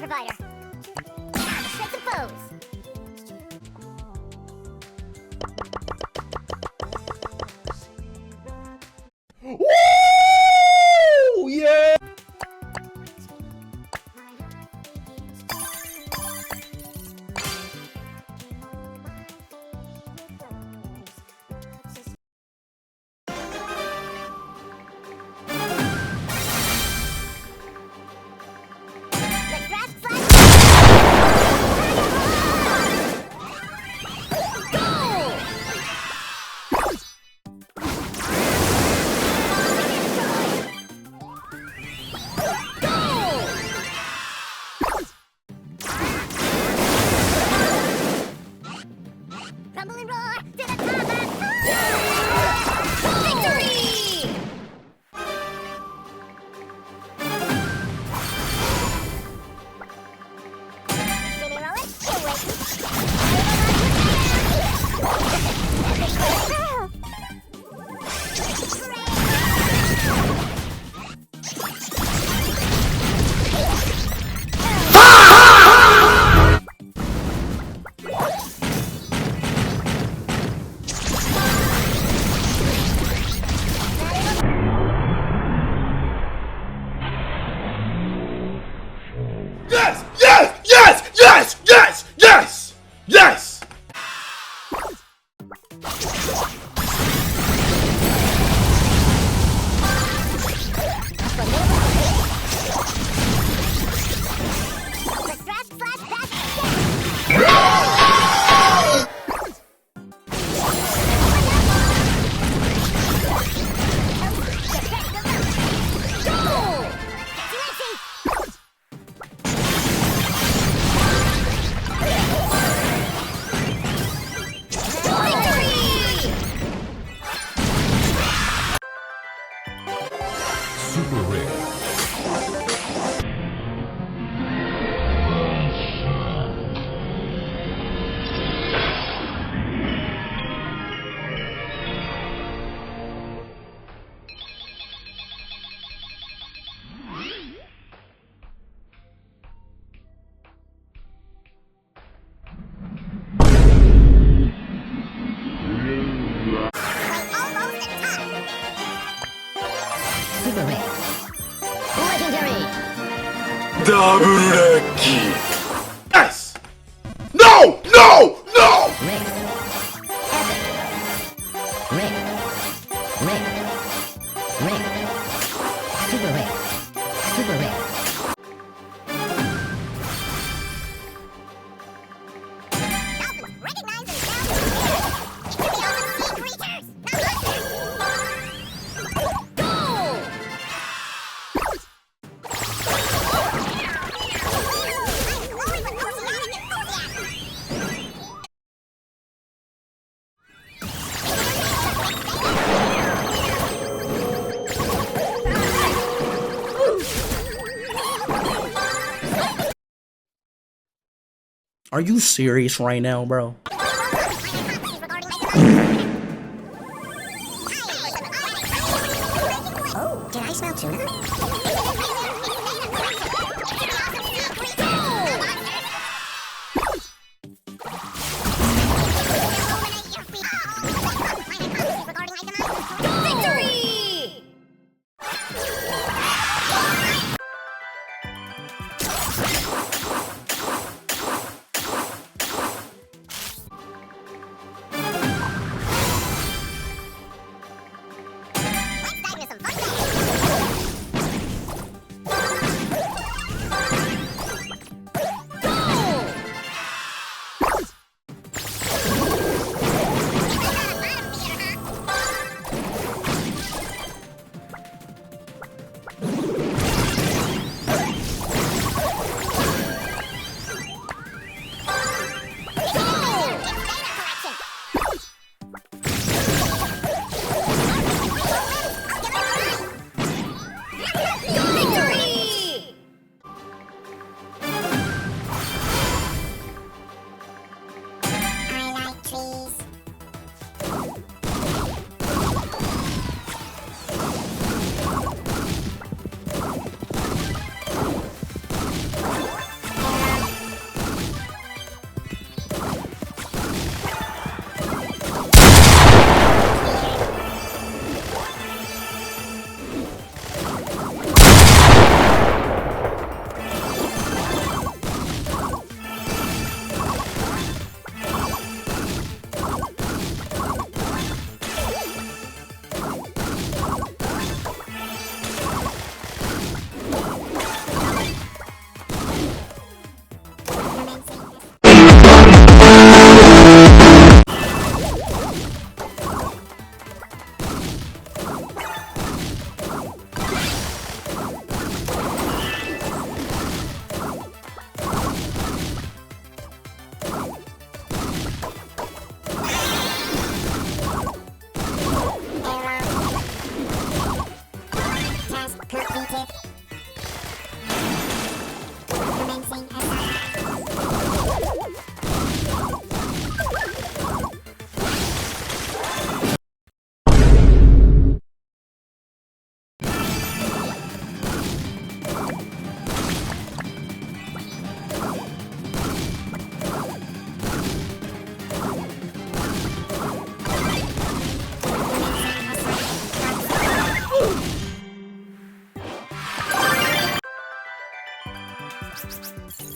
provider. Take the pose. Woo! Yeah! Let's draft flash. Rumble and roar to the top and victory! Shimmy roller, you Yes! Yes! Yes! Yes! Yes! Yes! Yes! Let's draft flash back. Super rare. Super rare. Legendary. Double lucky. Yes! No! No! No! Rare. Epic. Rare. Rare. Rare. Super rare. Super rare. Dolphins recognize themselves as leaders. Give me all the sea creatures, not monsters. Go! I'm glowing with oceanic enthusiasm. Are you serious right now, bro? Oh, did I smell tuna? Victory! Task completed. Commencing assignment. Commencing assignment.